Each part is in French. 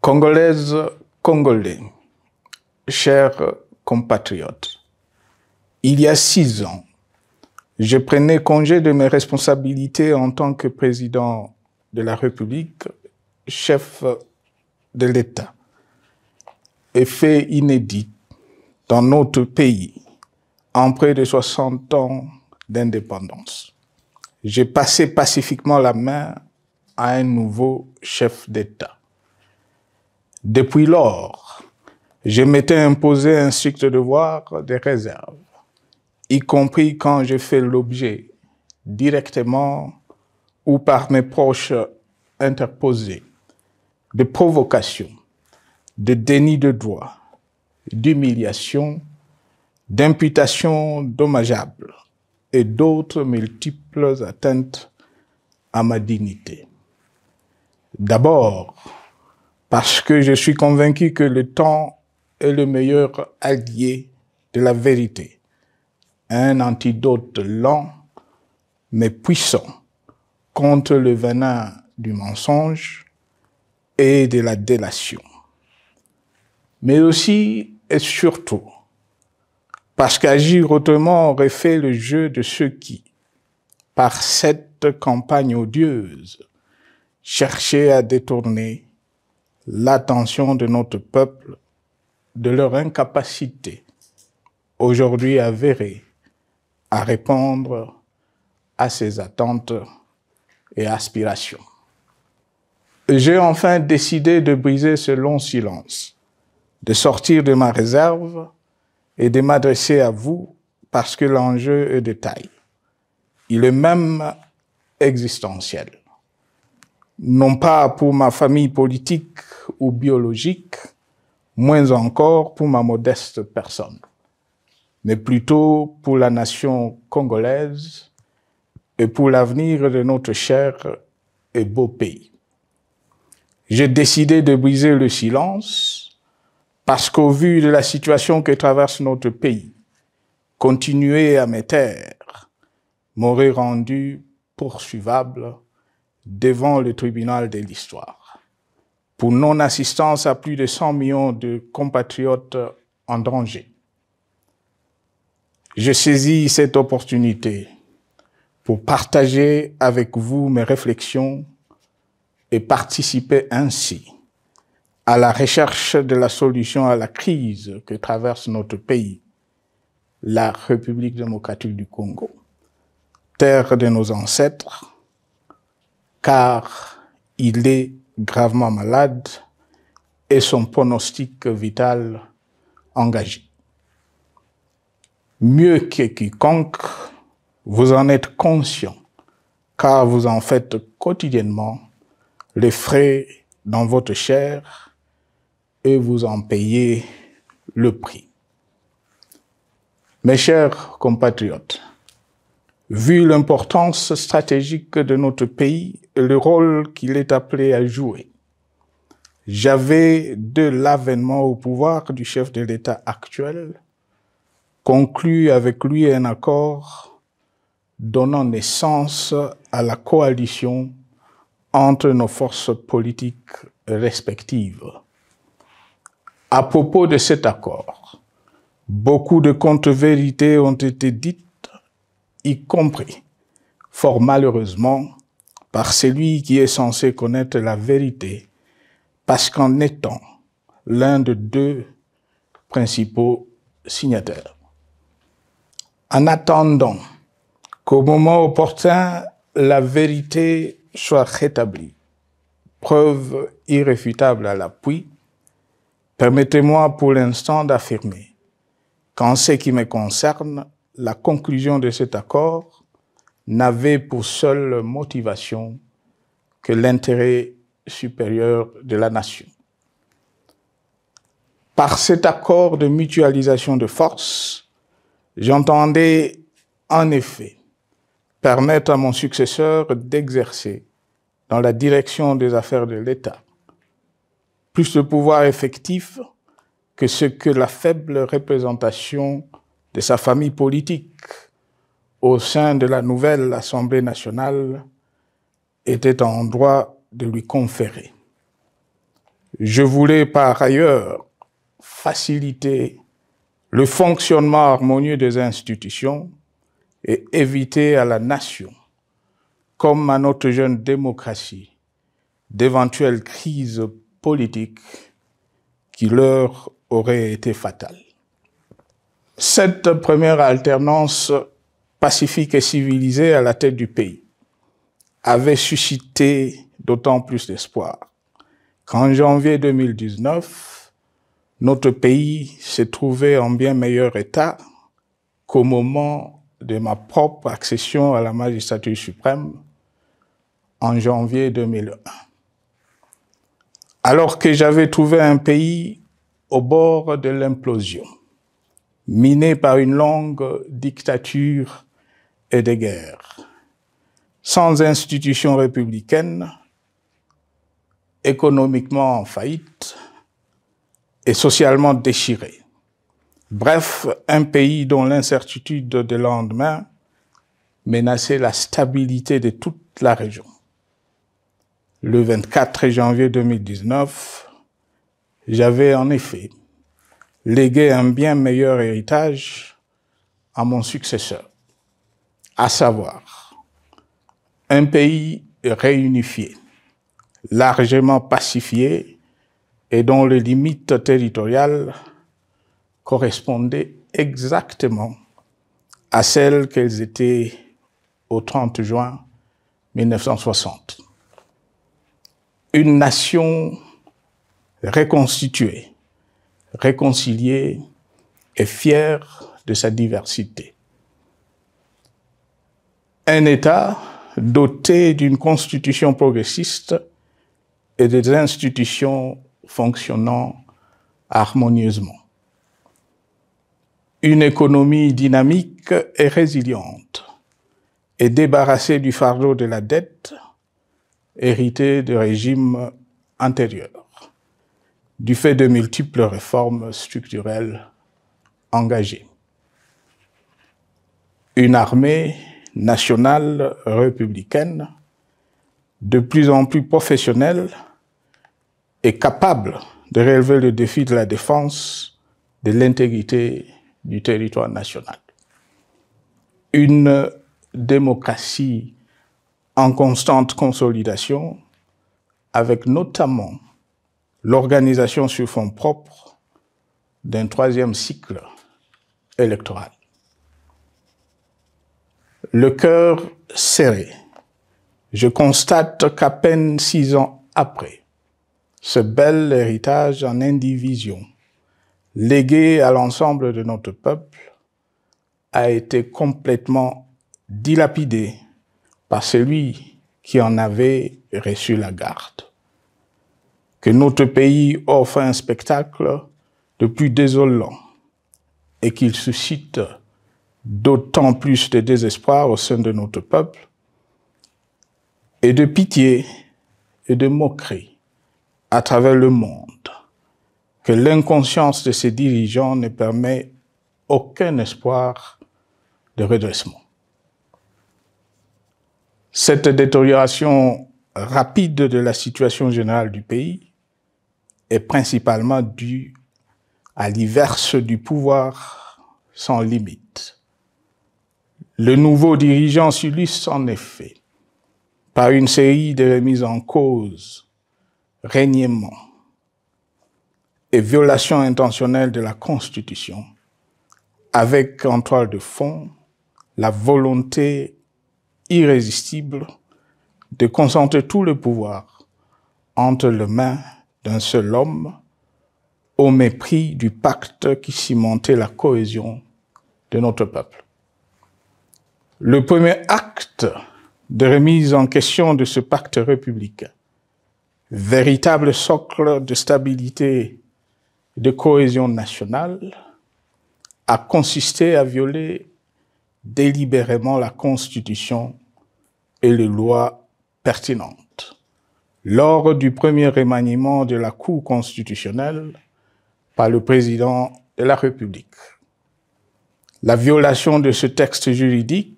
Congolaises, Congolais, chers compatriotes, il y a 6 ans, je prenais congé de mes responsabilités en tant que président de la République, chef de l'État. Et fait inédit dans notre pays, en près de 60 ans d'indépendance. J'ai passé pacifiquement la main à un nouveau chef d'État. Depuis lors, je m'étais imposé un strict devoir de réserve, y compris quand je fais l'objet, directement ou par mes proches interposés, de provocations, de déni de droit, d'humiliation, d'imputations dommageables et d'autres multiples atteintes à ma dignité. D'abord, parce que je suis convaincu que le temps est le meilleur allié de la vérité, un antidote lent mais puissant contre le venin du mensonge et de la délation. Mais aussi et surtout, parce qu'agir autrement aurait fait le jeu de ceux qui, par cette campagne odieuse, cherchaient à détourner l'attention de notre peuple de leur incapacité, aujourd'hui avérée, à répondre à ses attentes et aspirations. J'ai enfin décidé de briser ce long silence, de sortir de ma réserve et de m'adresser à vous parce que l'enjeu est de taille. Il est même existentiel. Non pas pour ma famille politique ou biologique, moins encore pour ma modeste personne, mais plutôt pour la nation congolaise et pour l'avenir de notre cher et beau pays. J'ai décidé de briser le silence parce qu'au vu de la situation que traverse notre pays, continuer à me taire m'aurait rendu poursuivable devant le tribunal de l'histoire pour non-assistance à plus de 100 millions de compatriotes en danger. Je saisis cette opportunité pour partager avec vous mes réflexions et participer ainsi à la recherche de la solution à la crise que traverse notre pays, la République démocratique du Congo, terre de nos ancêtres, car il est gravement malade et son pronostic vital engagé. Mieux que quiconque, vous en êtes conscient, car vous en faites quotidiennement les frais dans votre chair et vous en payez le prix. Mes chers compatriotes, vu l'importance stratégique de notre pays et le rôle qu'il est appelé à jouer, j'avais, de l'avènement au pouvoir du chef de l'État actuel, conclu avec lui un accord donnant naissance à la coalition entre nos forces politiques respectives. À propos de cet accord, beaucoup de contre-vérités ont été dites, y compris, fort malheureusement, par celui qui est censé connaître la vérité, parce qu'en étant l'un de 2 principaux signataires. En attendant qu'au moment opportun, la vérité soit rétablie, preuve irréfutable à l'appui, permettez-moi pour l'instant d'affirmer qu'en ce qui me concerne, la conclusion de cet accord n'avait pour seule motivation que l'intérêt supérieur de la nation. Par cet accord de mutualisation de forces, j'entendais en effet permettre à mon successeur d'exercer dans la direction des affaires de l'État plus de pouvoir effectif que ce que la faible représentation de sa famille politique au sein de la nouvelle Assemblée nationale était en droit de lui conférer. Je voulais par ailleurs faciliter le fonctionnement harmonieux des institutions et éviter à la nation, comme à notre jeune démocratie, d'éventuelles crises politiques qui leur auraient été fatales. Cette première alternance pacifique et civilisée à la tête du pays avait suscité d'autant plus d'espoir qu'en janvier 2019, notre pays s'est trouvé en bien meilleur état qu'au moment de ma propre accession à la magistrature suprême en janvier 2001. Alors que j'avais trouvé un pays au bord de l'implosion, miné par une longue dictature et des guerres, sans institutions républicaines, économiquement en faillite et socialement déchiré. Bref, un pays dont l'incertitude de lendemain menaçait la stabilité de toute la région. Le 24 janvier 2019, j'avais en effet légué un bien meilleur héritage à mon successeur, à savoir un pays réunifié, largement pacifié et dont les limites territoriales correspondaient exactement à celles qu'elles étaient au 30 juin 1960. Une nation reconstituée, réconciliée et fière de sa diversité. Un État doté d'une constitution progressiste et des institutions fonctionnant harmonieusement. Une économie dynamique et résiliente et débarrassée du fardeau de la dette hérité de régimes antérieurs, du fait de multiples réformes structurelles engagées. Une armée nationale républicaine de plus en plus professionnelle et capable de relever le défi de la défense de l'intégrité du territoire national. Une démocratie en constante consolidation, avec notamment l'organisation sur fonds propres d'un troisième cycle électoral. Le cœur serré, je constate qu'à peine 6 ans après, ce bel héritage en indivision, légué à l'ensemble de notre peuple, a été complètement dilapidé par celui qui en avait reçu la garde. Que notre pays offre un spectacle de plus désolant et qu'il suscite d'autant plus de désespoir au sein de notre peuple et de pitié et de moquerie à travers le monde, que l'inconscience de ses dirigeants ne permet aucun espoir de redressement. Cette détérioration rapide de la situation générale du pays est principalement due à l'iverse du pouvoir sans limite. Le nouveau dirigeant s'illustre en effet par une série de remises en cause, reniements et violations intentionnelles de la Constitution, avec en toile de fond la volonté irrésistible de concentrer tout le pouvoir entre les mains d'un seul homme au mépris du pacte qui cimentait la cohésion de notre peuple. Le premier acte de remise en question de ce pacte républicain, véritable socle de stabilité et de cohésion nationale, a consisté à violer délibérément la Constitution et les lois pertinentes lors du premier remaniement de la Cour constitutionnelle par le président de la République. La violation de ce texte juridique,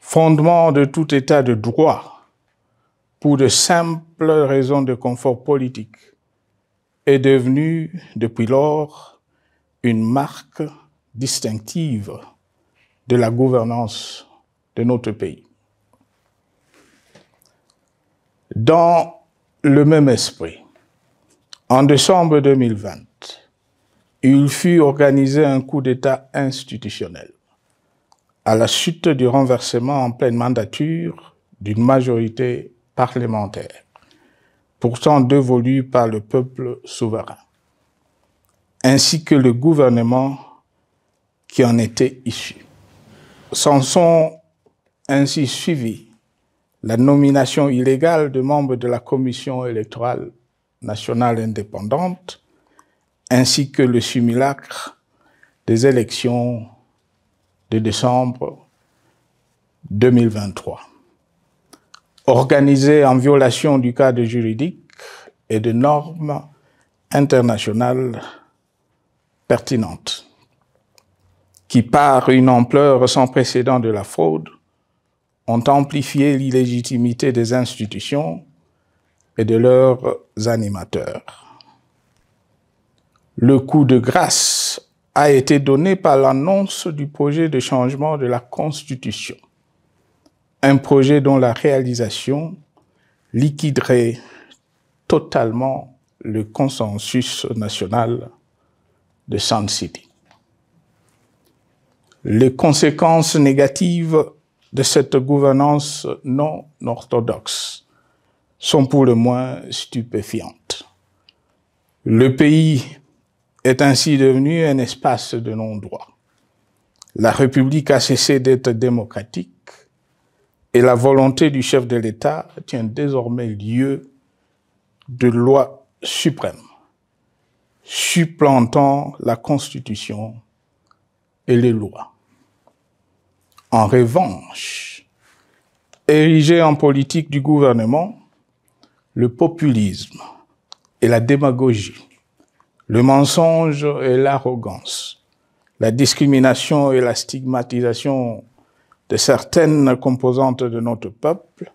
fondement de tout état de droit, pour de simples raisons de confort politique est devenue, depuis lors, une marque distinctive de la gouvernance de notre pays. Dans le même esprit, en décembre 2020, il fut organisé un coup d'État institutionnel à la suite du renversement en pleine mandature d'une majorité parlementaire, pourtant dévolue par le peuple souverain, ainsi que le gouvernement qui en était issu. S'en sont ainsi suivis la nomination illégale de membres de la Commission électorale nationale indépendante, ainsi que le simulacre des élections de décembre 2023, organisées en violation du cadre juridique et de normes internationales pertinentes, qui, par une ampleur sans précédent de la fraude, ont amplifié l'illégitimité des institutions et de leurs animateurs. Le coup de grâce a été donné par l'annonce du projet de changement de la Constitution, un projet dont la réalisation liquiderait totalement le consensus national de Sun City. Les conséquences négatives de cette gouvernance non orthodoxe sont pour le moins stupéfiantes. Le pays est ainsi devenu un espace de non-droit. La République a cessé d'être démocratique et la volonté du chef de l'État tient désormais lieu de loi suprême, supplantant la Constitution et les lois. En revanche, érigé en politique du gouvernement, le populisme et la démagogie, le mensonge et l'arrogance, la discrimination et la stigmatisation de certaines composantes de notre peuple,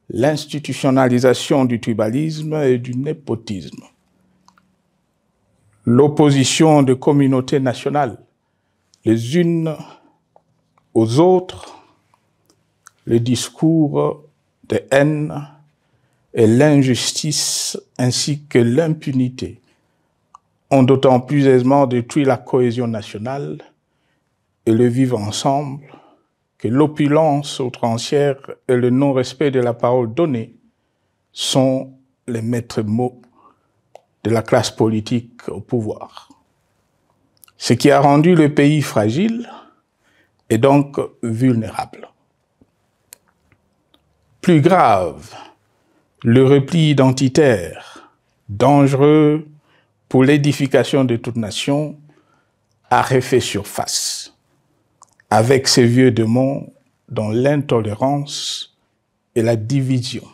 l'institutionnalisation du tribalisme et du népotisme, l'opposition de communautés nationales, les unes aux autres, le discours de haine et l'injustice ainsi que l'impunité ont d'autant plus aisément détruit la cohésion nationale et le vivre ensemble que l'opulence outrancière et le non-respect de la parole donnée sont les maîtres mots de la classe politique au pouvoir. Ce qui a rendu le pays fragile et donc vulnérable. Plus grave, le repli identitaire, dangereux pour l'édification de toute nation, a refait surface, avec ses vieux démons dont l'intolérance et la division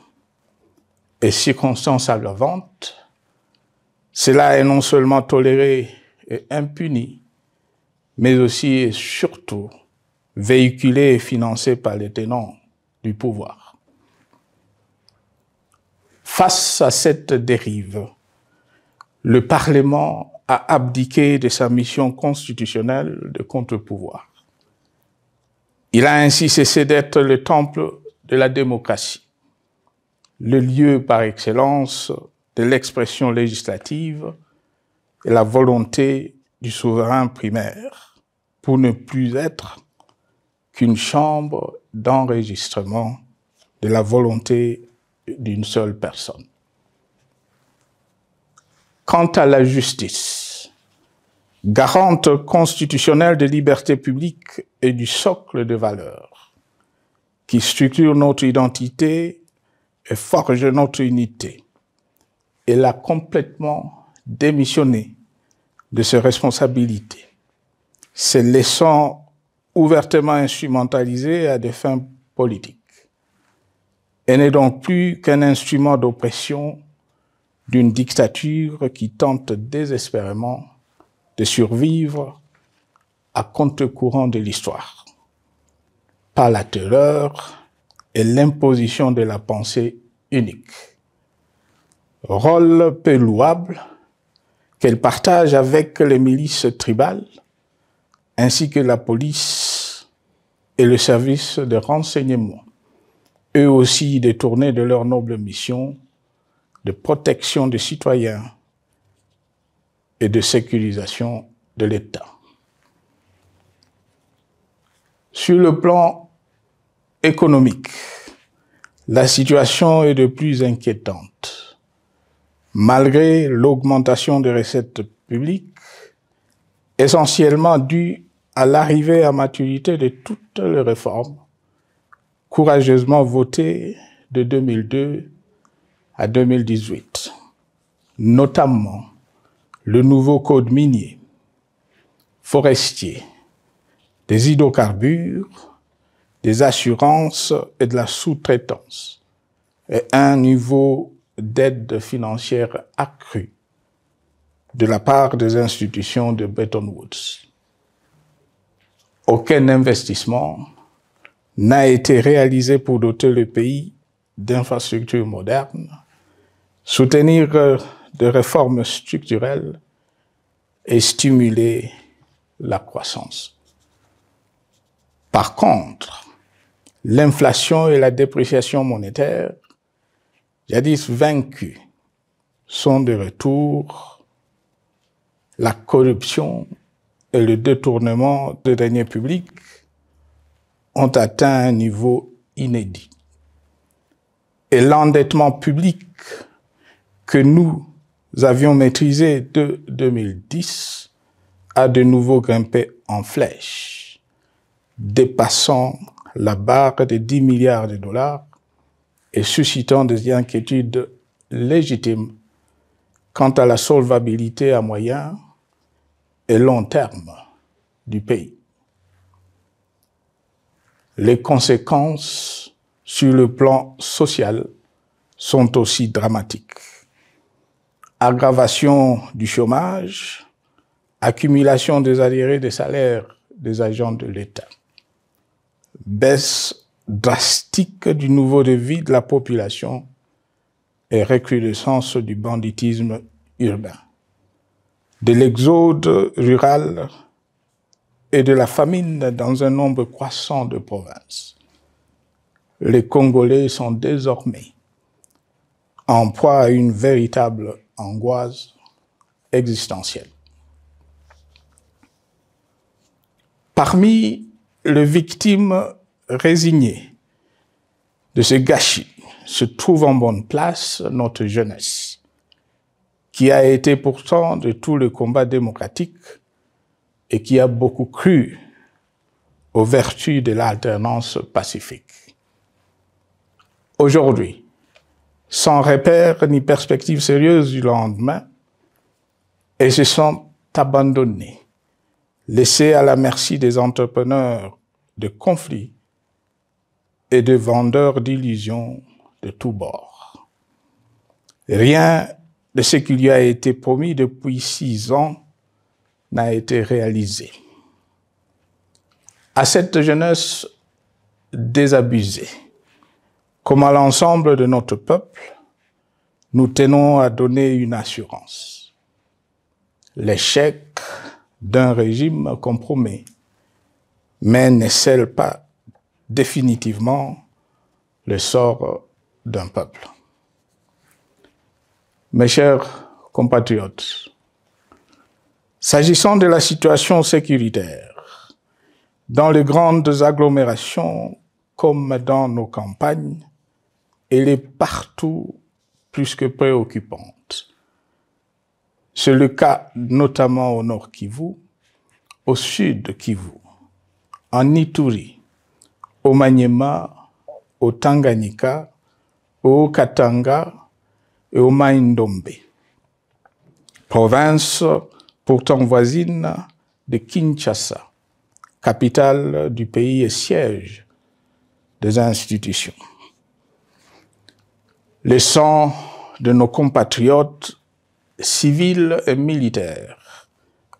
est circonstance aggravante. Cela est non seulement toléré et impuni, mais aussi et surtout véhiculé et financé par les tenants du pouvoir. Face à cette dérive, le Parlement a abdiqué de sa mission constitutionnelle de contre-pouvoir. Il a ainsi cessé d'être le temple de la démocratie, le lieu par excellence de l'expression législative et la volonté du souverain primaire, pour ne plus être qu'une chambre d'enregistrement de la volonté d'une seule personne. Quant à la justice, garante constitutionnelle de liberté publique et du socle de valeurs, qui structure notre identité et forge notre unité, elle a complètement démissionné de ses responsabilités, se laissant ouvertement instrumentalisée à des fins politiques. Elle n'est donc plus qu'un instrument d'oppression d'une dictature qui tente désespérément de survivre à contre-courant de l'histoire, par la terreur et l'imposition de la pensée unique. Rôle peu louable, qu'elle partage avec les milices tribales, ainsi que la police et le service de renseignement, eux aussi détournés de leur noble mission de protection des citoyens et de sécurisation de l'État. Sur le plan économique, la situation est de plus inquiétante. Malgré l'augmentation des recettes publiques, essentiellement due à l'arrivée à maturité de toutes les réformes courageusement votées de 2002 à 2018, notamment le nouveau code minier, forestier, des hydrocarbures, des assurances et de la sous-traitance, et un niveau d'aide financière accrue de la part des institutions de Bretton Woods. Aucun investissement n'a été réalisé pour doter le pays d'infrastructures modernes, soutenir des réformes structurelles et stimuler la croissance. Par contre, l'inflation et la dépréciation monétaire, jadis vaincues, sont de retour. La corruption et le détournement de deniers publics ont atteint un niveau inédit. Et l'endettement public que nous avions maîtrisé de 2010 a de nouveau grimpé en flèche, dépassant la barre des 10 milliards de dollars et suscitant des inquiétudes légitimes quant à la solvabilité à moyen et long terme du pays. Les conséquences sur le plan social sont aussi dramatiques. Aggravation du chômage, accumulation des arriérés des salaires des agents de l'État, baisse drastique du niveau de vie de la population et recrudescence du banditisme urbain, de l'exode rural et de la famine dans un nombre croissant de provinces. Les Congolais sont désormais en proie à une véritable angoisse existentielle. Parmi les victimes résignées de ce gâchis se trouve en bonne place notre jeunesse, qui a été pourtant de tout le combat démocratique et qui a beaucoup cru aux vertus de l'alternance pacifique. Aujourd'hui, sans repère ni perspective sérieuse du lendemain, ils se sont abandonnés, laissés à la merci des entrepreneurs de conflits et de vendeurs d'illusions de tous bords. Rien de ce qui lui a été promis depuis 6 ans n'a été réalisé. À cette jeunesse désabusée, comme à l'ensemble de notre peuple, nous tenons à donner une assurance. L'échec d'un régime compromet, mais ne scelle pas définitivement le sort d'un peuple. Mes chers compatriotes, s'agissant de la situation sécuritaire, dans les grandes agglomérations comme dans nos campagnes, elle est partout plus que préoccupante. C'est le cas notamment au nord Kivu, au sud Kivu, en Ituri, au Maniema, au Tanganyika, au Katanga et au Mai-Ndombe, province pourtant voisine de Kinshasa, capitale du pays et siège des institutions. Le sang de nos compatriotes civils et militaires,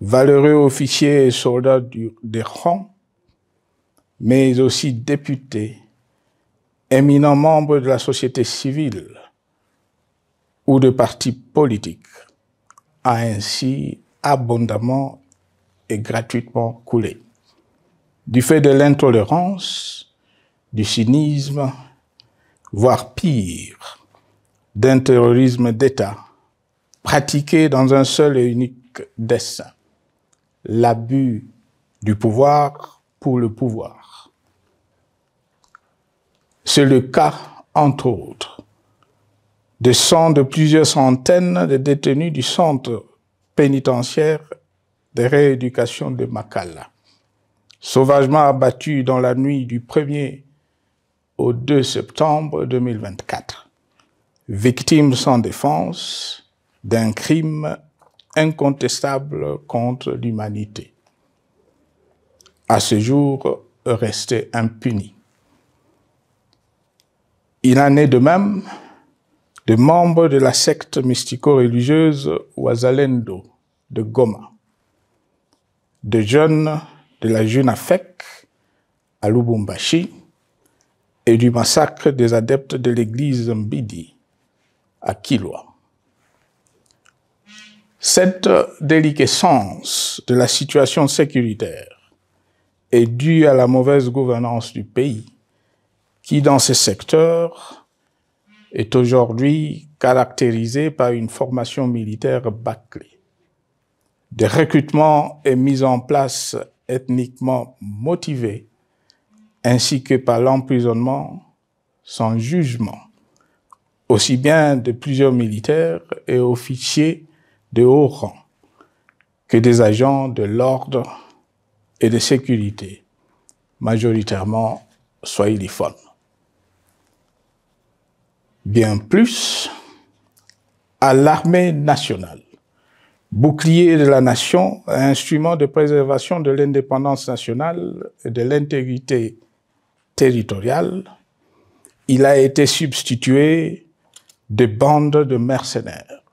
valeureux officiers et soldats des rangs, mais aussi députés, éminents membres de la société civile ou de partis politiques, a ainsi abondamment et gratuitement coulé. Du fait de l'intolérance, du cynisme, voire pire, d'un terrorisme d'État pratiqué dans un seul et unique dessein, l'abus du pouvoir pour le pouvoir. C'est le cas, entre autres, de plusieurs centaines de détenus du centre pénitentiaire de rééducation de Makala, sauvagement abattus dans la nuit du 1er au 2 septembre 2024, victimes sans défense d'un crime incontestable contre l'humanité, à ce jour resté impuni. Il en est de même de membres de la secte mystico-religieuse Wazalendo de Goma, de jeunes de la Junafek à Lubumbashi et du massacre des adeptes de l'église Mbidi à Kilwa. Cette déliquescence de la situation sécuritaire est due à la mauvaise gouvernance du pays qui, dans ces secteurs, est aujourd'hui caractérisée par une formation militaire bâclée, des recrutements et mises en place ethniquement motivés, ainsi que par l'emprisonnement sans jugement, aussi bien de plusieurs militaires et officiers de haut rang que des agents de l'ordre et de sécurité, majoritairement swahiliphones. Bien plus, à l'armée nationale, bouclier de la nation, instrument de préservation de l'indépendance nationale et de l'intégrité territoriale, il a été substitué de bandes de mercenaires,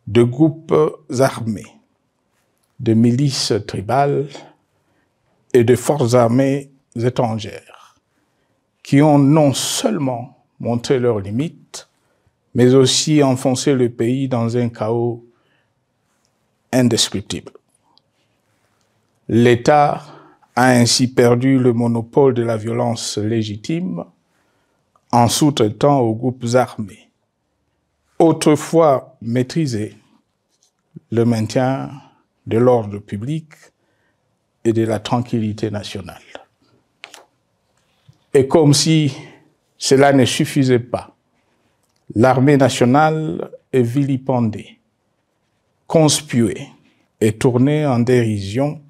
de groupes armés, de milices tribales et de forces armées étrangères, qui ont non seulement montré leurs limites, mais aussi enfoncé le pays dans un chaos indescriptible. L'État a ainsi perdu le monopole de la violence légitime en sous-traitant aux groupes armés, autrefois maîtrisés, le maintien de l'ordre public et de la tranquillité nationale. Et comme si cela ne suffisait pas, l'armée nationale est vilipendée, conspuée et tournée en dérision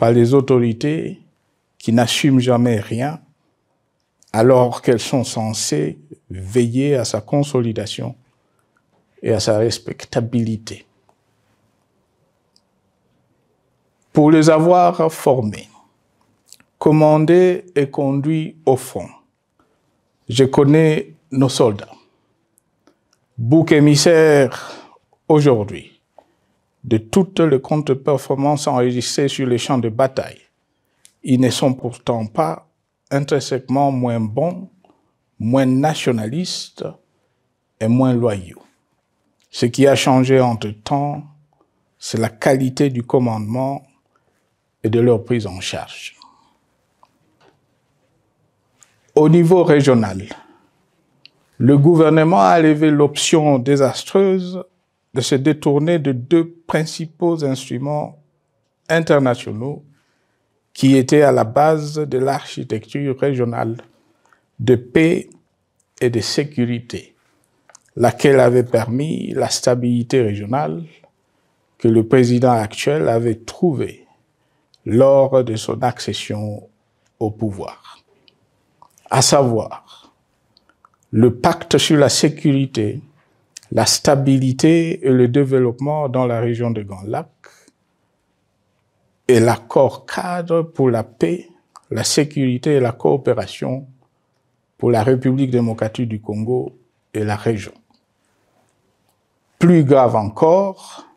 par les autorités qui n'assument jamais rien alors qu'elles sont censées veiller à sa consolidation et à sa respectabilité. Pour les avoir formés, commandés et conduits au front, je connais nos soldats, boucs émissaires aujourd'hui de toutes les contre-performances enregistrées sur les champs de bataille. Ils ne sont pourtant pas intrinsèquement moins bons, moins nationalistes et moins loyaux. Ce qui a changé entre-temps, c'est la qualité du commandement et de leur prise en charge. Au niveau régional, le gouvernement a levé l'option désastreuse de se détourner de deux principaux instruments internationaux qui étaient à la base de l'architecture régionale de paix et de sécurité, laquelle avait permis la stabilité régionale que le président actuel avait trouvée lors de son accession au pouvoir. À savoir, le pacte sur la sécurité, la stabilité et le développement dans la région de Grand Lac et l'accord cadre pour la paix, la sécurité et la coopération pour la République démocratique du Congo et la région. Plus grave encore,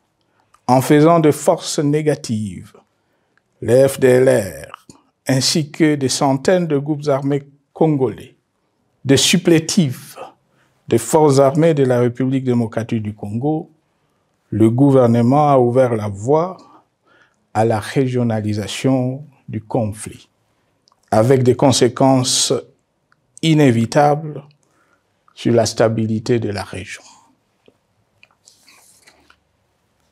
en faisant de forces négatives, les FDLR, ainsi que des centaines de groupes armés congolais, des supplétifs des forces armées de la République démocratique du Congo, le gouvernement a ouvert la voie à la régionalisation du conflit, avec des conséquences inévitables sur la stabilité de la région.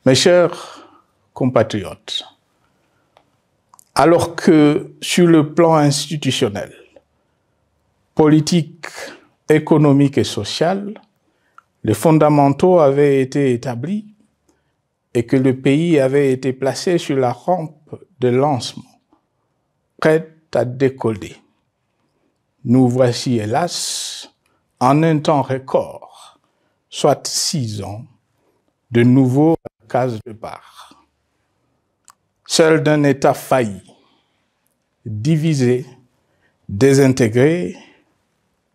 Mes chers compatriotes, alors que sur le plan institutionnel, politique, économique et social, les fondamentaux avaient été établis et que le pays avait été placé sur la rampe de lancement, prêt à décoller. Nous voici, hélas, en un temps record, soit 6 ans, de nouveau à la case de départ. Seul d'un État failli, divisé, désintégré,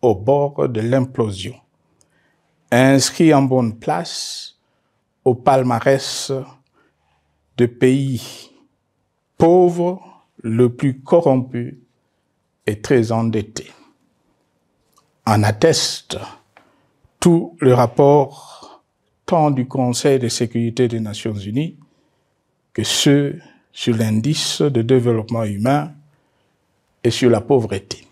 au bord de l'implosion, inscrit en bonne place au palmarès de pays pauvres, le plus corrompu et très endetté. En atteste tout le rapport tant du Conseil de sécurité des Nations Unies que ceux sur l'indice de développement humain et sur la pauvreté.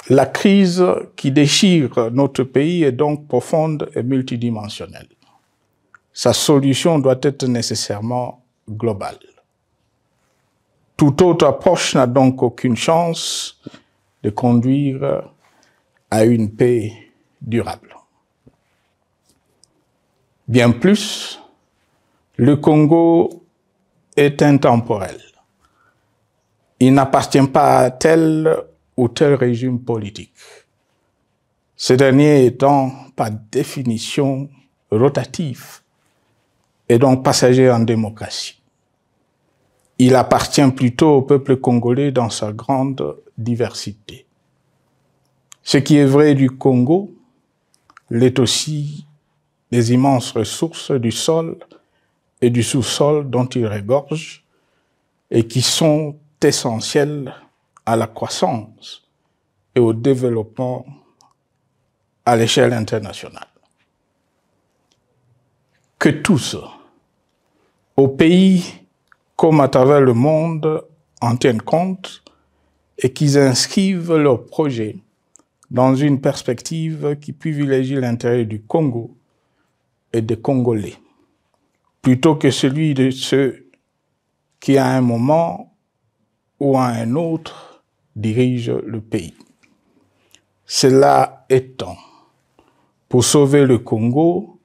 La crise qui déchire notre pays est donc profonde et multidimensionnelle. Sa solution doit être nécessairement globale. Toute autre approche n'a donc aucune chance de conduire à une paix durable. Bien plus, le Congo est intemporel. Il n'appartient pas à tel ou tel régime politique. Ce dernier étant par définition rotatif et donc passager en démocratie. Il appartient plutôt au peuple congolais dans sa grande diversité. Ce qui est vrai du Congo l'est aussi des immenses ressources du sol et du sous-sol dont il regorge et qui sont essentielles à la croissance et au développement à l'échelle internationale. Que tous, au pays comme à travers le monde, en tiennent compte et qu'ils inscrivent leurs projets dans une perspective qui privilégie l'intérêt du Congo et des Congolais, plutôt que celui de ceux qui, à un moment ou à un autre, dirige le pays. Cela étant, pour sauver le Congo,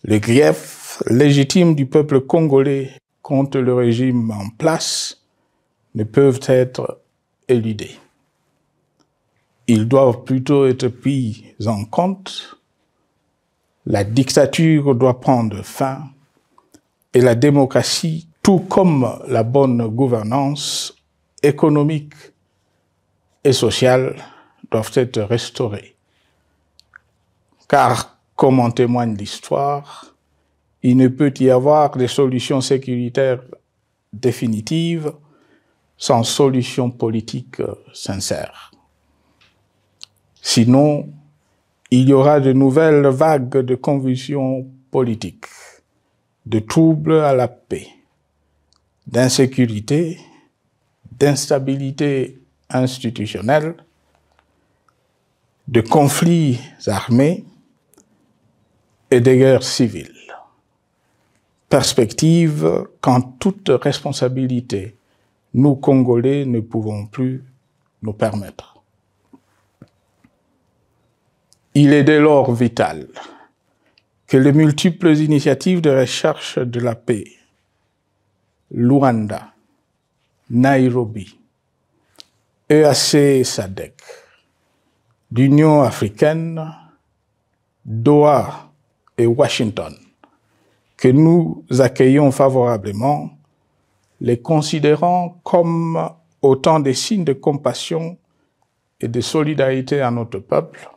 les griefs légitimes du peuple congolais contre le régime en place ne peuvent être éludés. Ils doivent plutôt être pris en compte. La dictature doit prendre fin et la démocratie, tout comme la bonne gouvernance économique et sociales doivent être restaurées. Car, comme en témoigne l'histoire, il ne peut y avoir de solutions sécuritaires définitives sans solution politique sincère. Sinon, il y aura de nouvelles vagues de convulsions politiques, de troubles à la paix, d'insécurité, d'instabilité institutionnelle, de conflits armés et de guerres civiles. Perspective qu'en toute responsabilité, nous, Congolais, ne pouvons plus nous permettre. Il est dès lors vital que les multiples initiatives de recherche de la paix, Luanda, Nairobi, EAC-SADC, l'Union africaine, Doha et Washington, que nous accueillons favorablement, les considérant comme autant des signes de compassion et de solidarité à notre peuple,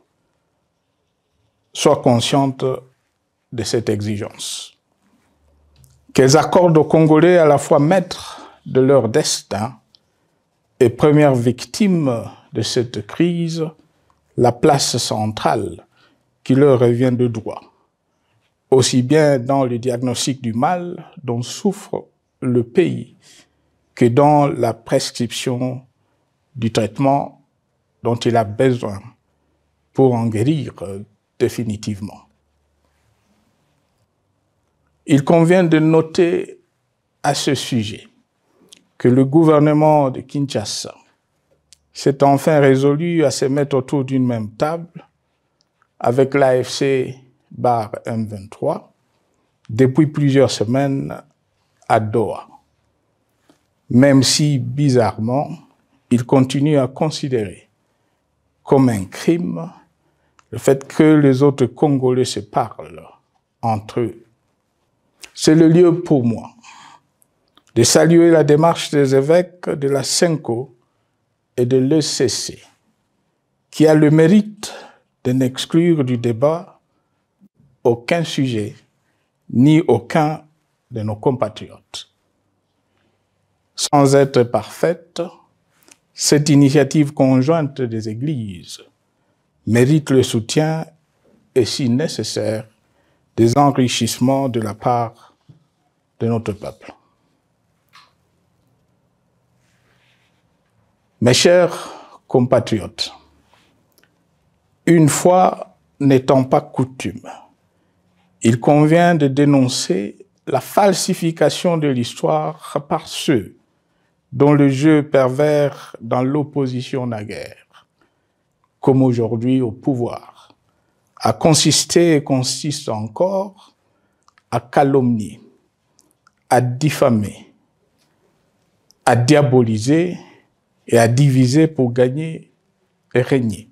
soient conscientes de cette exigence. Qu'elles accordent aux Congolais à la fois maîtres de leur destin et premières victimes de cette crise la place centrale qui leur revient de droit, aussi bien dans le diagnostic du mal dont souffre le pays que dans la prescription du traitement dont il a besoin pour en guérir définitivement. Il convient de noter à ce sujet que le gouvernement de Kinshasa s'est enfin résolu à se mettre autour d'une même table avec l'AFC/M23 depuis plusieurs semaines à Doha, même si, bizarrement, il continue à considérer comme un crime le fait que les autres Congolais se parlent entre eux. C'est le lieu pour moi de saluer la démarche des évêques de la CENCO et de l'ECC, qui a le mérite de n'exclure du débat aucun sujet, ni aucun de nos compatriotes. Sans être parfaite, cette initiative conjointe des Églises mérite le soutien et, si nécessaire, des enrichissements de la part de notre peuple. Mes chers compatriotes, une fois n'étant pas coutume, il convient de dénoncer la falsification de l'histoire par ceux dont le jeu pervers dans l'opposition naguère, comme aujourd'hui au pouvoir, a consisté et consiste encore à calomnier, à diffamer, à diaboliser et à diviser pour gagner et régner,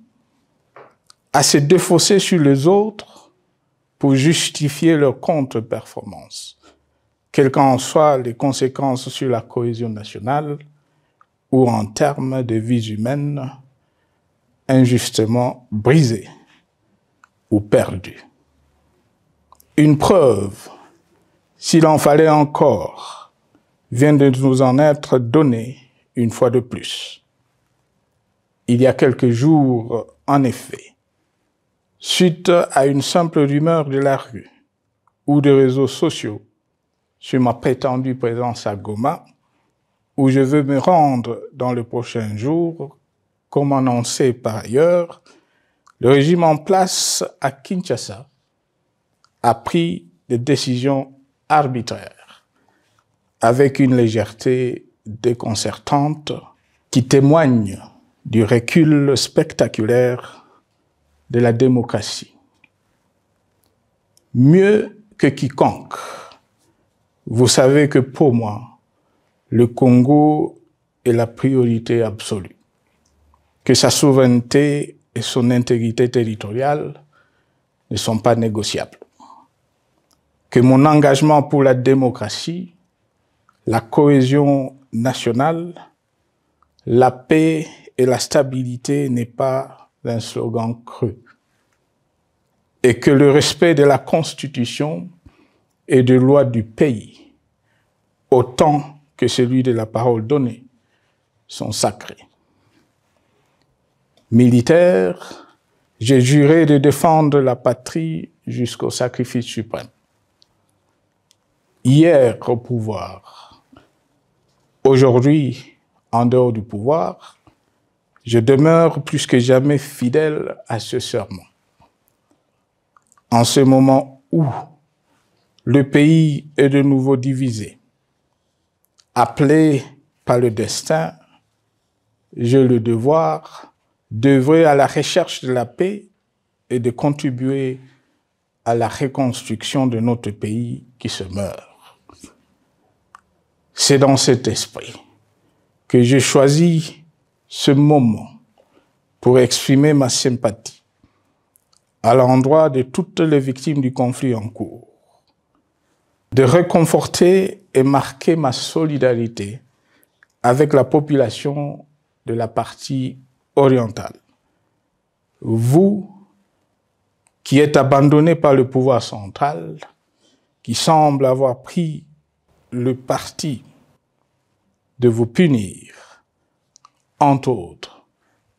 à se défausser sur les autres pour justifier leur contre-performance, quelles qu'en soient les conséquences sur la cohésion nationale ou en termes de vies humaines injustement brisées ou perdues. Une preuve, s'il en fallait encore, vient de nous en être donnée une fois de plus. Il y a quelques jours, en effet, suite à une simple rumeur de la rue ou des réseaux sociaux sur ma prétendue présence à Goma, où je veux me rendre dans le prochain jour, comme annoncé par ailleurs, le régime en place à Kinshasa a pris des décisions arbitraires, avec une légèreté déconcertante qui témoigne du recul spectaculaire de la démocratie. Mieux que quiconque, vous savez que pour moi, le Congo est la priorité absolue, que sa souveraineté et son intégrité territoriale ne sont pas négociables, que mon engagement pour la démocratie, la cohésion nationale, la paix et la stabilité n'est pas un slogan creux, et que le respect de la Constitution et des lois du pays, autant que celui de la parole donnée, sont sacrés. Militaire, j'ai juré de défendre la patrie jusqu'au sacrifice suprême. Hier au pouvoir, aujourd'hui en dehors du pouvoir, je demeure plus que jamais fidèle à ce serment. En ce moment où le pays est de nouveau divisé, appelé par le destin, j'ai le devoir d'œuvrer à la recherche de la paix et de contribuer à la reconstruction de notre pays qui se meurt. C'est dans cet esprit que j'ai choisi ce moment pour exprimer ma sympathie à l'endroit de toutes les victimes du conflit en cours, de réconforter et marquer ma solidarité avec la population de la partie orientale. Vous, qui êtes abandonnés par le pouvoir central, qui semble avoir pris le parti de vous punir, entre autres,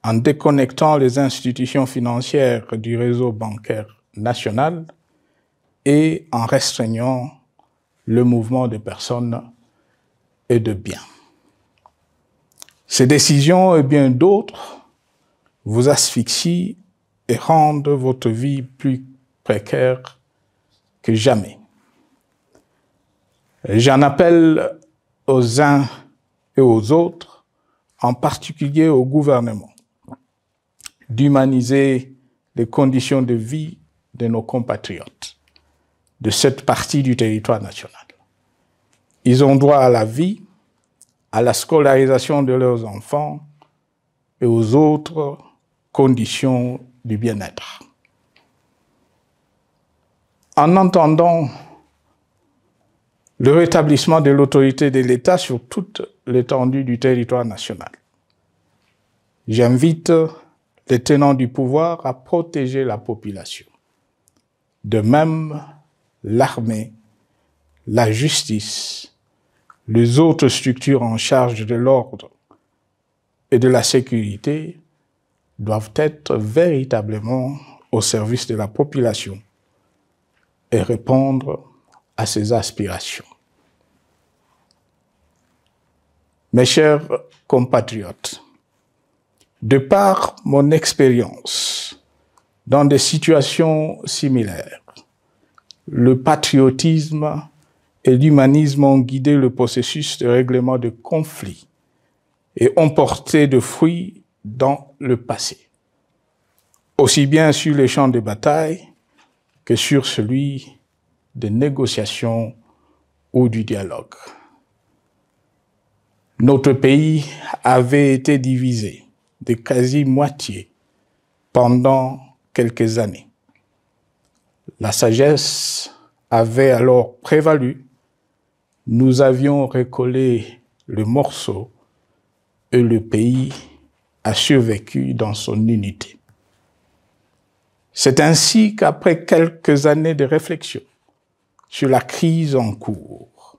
en déconnectant les institutions financières du réseau bancaire national et en restreignant le mouvement de personnes et de biens. Ces décisions et bien d'autres vous asphyxient et rendent votre vie plus précaire que jamais. J'en appelle aux uns et aux autres, en particulier au gouvernement, d'humaniser les conditions de vie de nos compatriotes de cette partie du territoire national. Ils ont droit à la vie, à la scolarisation de leurs enfants et aux autres conditions du bien-être. En entendant le rétablissement de l'autorité de l'État sur toute l'étendue du territoire national, j'invite les tenants du pouvoir à protéger la population. De même, l'armée, la justice, les autres structures en charge de l'ordre et de la sécurité doivent être véritablement au service de la population et répondre à ses aspirations. Mes chers compatriotes, de par mon expérience dans des situations similaires, le patriotisme et l'humanisme ont guidé le processus de règlement de conflits et ont porté de fruits dans le passé, aussi bien sur les champs de bataille que sur celui des négociations ou du dialogue. Notre pays avait été divisé de quasi-moitié pendant quelques années. La sagesse avait alors prévalu. Nous avions recollé le morceau et le pays a survécu dans son unité. C'est ainsi qu'après quelques années de réflexion sur la crise en cours,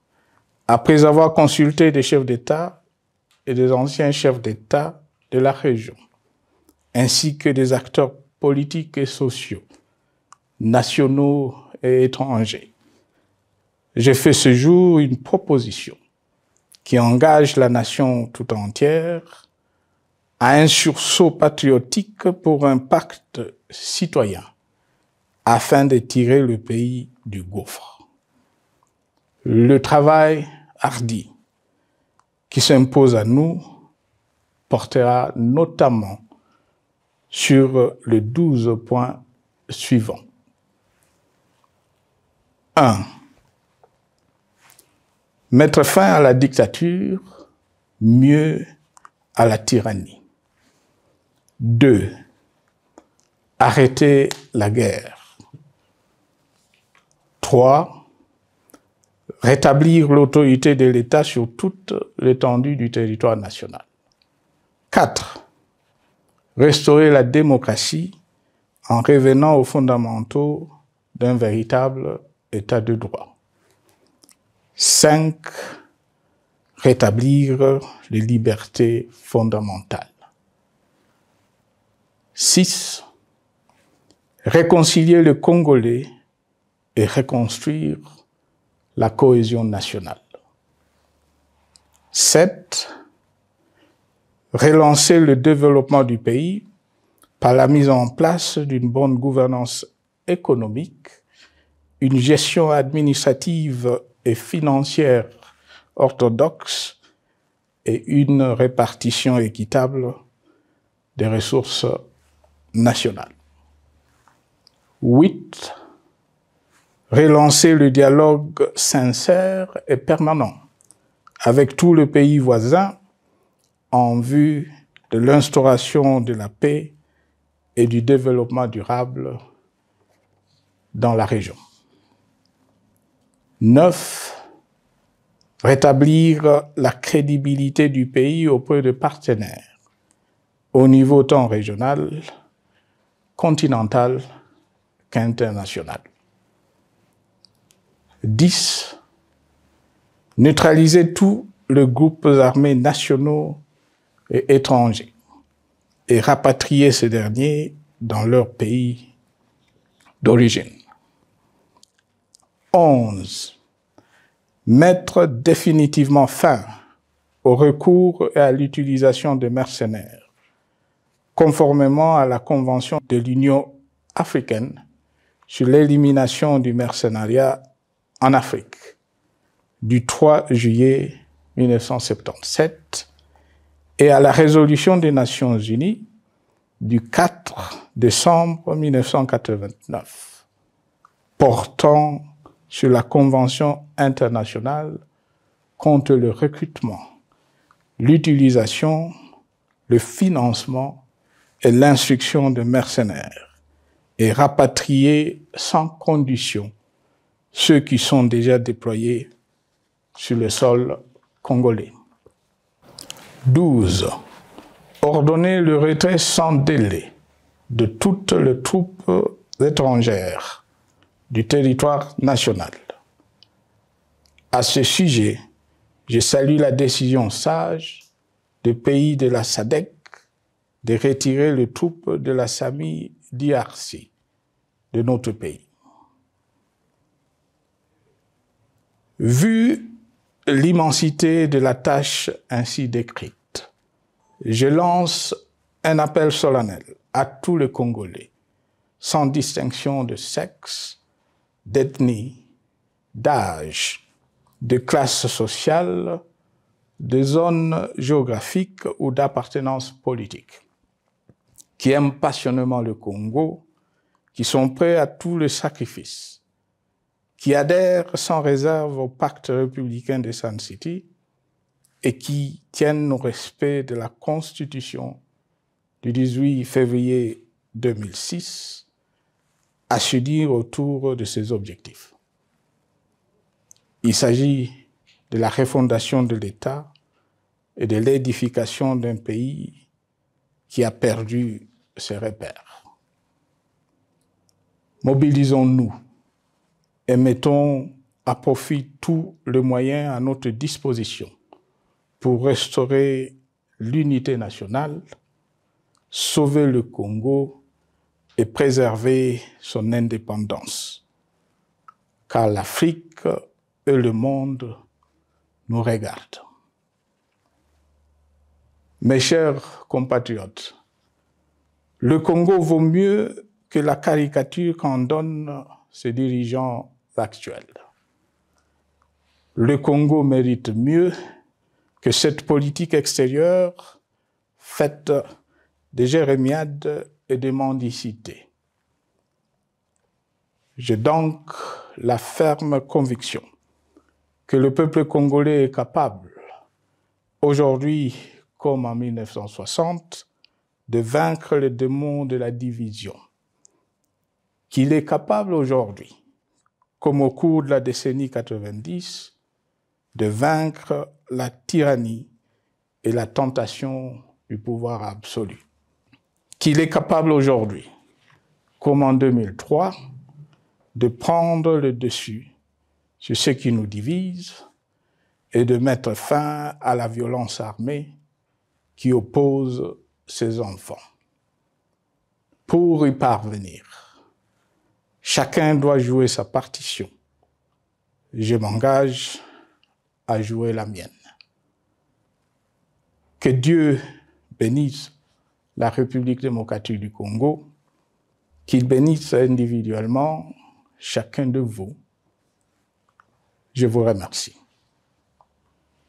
après avoir consulté des chefs d'État et des anciens chefs d'État de la région, ainsi que des acteurs politiques et sociaux, nationaux et étrangers, j'ai fait ce jour une proposition qui engage la nation tout entière à un sursaut patriotique pour un pacte citoyen afin de tirer le pays du gouffre. Le travail hardi qui s'impose à nous portera notamment sur les 12 points suivants. 1. Mettre fin à la dictature, mieux à la tyrannie. 2. Arrêter la guerre. 3. Rétablir l'autorité de l'État sur toute l'étendue du territoire national. 4. Restaurer la démocratie en revenant aux fondamentaux d'un véritable État de droit. 5. Rétablir les libertés fondamentales. 6. Réconcilier le Congolais et reconstruire la cohésion nationale. 7. Relancer le développement du pays par la mise en place d'une bonne gouvernance économique, une gestion administrative et financière orthodoxe et une répartition équitable des ressources nationales. 8. Relancer le dialogue sincère et permanent avec tous les pays voisins en vue de l'instauration de la paix et du développement durable dans la région. 9. Rétablir la crédibilité du pays auprès de partenaires au niveau tant régional, continental qu'international. 10. Neutraliser tous les groupes armés nationaux et étrangers et rapatrier ces derniers dans leur pays d'origine. 11. Mettre définitivement fin au recours et à l'utilisation de mercenaires, conformément à la Convention de l'Union africaine sur l'élimination du mercenariat en Afrique du 3 juillet 1977 et à la résolution des Nations Unies du 4 décembre 1989 portant sur la Convention internationale contre le recrutement, l'utilisation, le financement et l'instruction de mercenaires et rapatrier sans condition ceux qui sont déjà déployés sur le sol congolais. 12. Ordonner le retrait sans délai de toutes les troupes étrangères du territoire national. À ce sujet, je salue la décision sage des pays de la SADC de retirer les troupes de la SAMI DRC de notre pays. Vu l'immensité de la tâche ainsi décrite, je lance un appel solennel à tous les Congolais, sans distinction de sexe, d'ethnie, d'âge, de classe sociale, de zone géographique ou d'appartenance politique, qui aiment passionnément le Congo, qui sont prêts à tous les sacrifices, qui adhèrent sans réserve au pacte républicain de Sun City et qui tiennent au respect de la Constitution du 18 février 2006, à se dire autour de ces objectifs. Il s'agit de la refondation de l'État et de l'édification d'un pays qui a perdu ses repères. Mobilisons-nous et mettons à profit tous les moyens à notre disposition pour restaurer l'unité nationale, sauver le Congo et préserver son indépendance. Car l'Afrique et le monde nous regardent. Mes chers compatriotes, le Congo vaut mieux que la caricature qu'en donnent ses dirigeants actuels. Le Congo mérite mieux que cette politique extérieure faite de jérémiades et de mendicité. J'ai donc la ferme conviction que le peuple congolais est capable, aujourd'hui comme en 1960, de vaincre le démon de la division, qu'il est capable aujourd'hui, comme au cours de la décennie 90, de vaincre la tyrannie et la tentation du pouvoir absolu. Qu'il est capable aujourd'hui, comme en 2003, de prendre le dessus sur ce qui nous divise et de mettre fin à la violence armée qui oppose ses enfants. Pour y parvenir, chacun doit jouer sa partition. Je m'engage à jouer la mienne. Que Dieu bénisse la République démocratique du Congo, qu'il bénisse individuellement chacun de vous. Je vous remercie.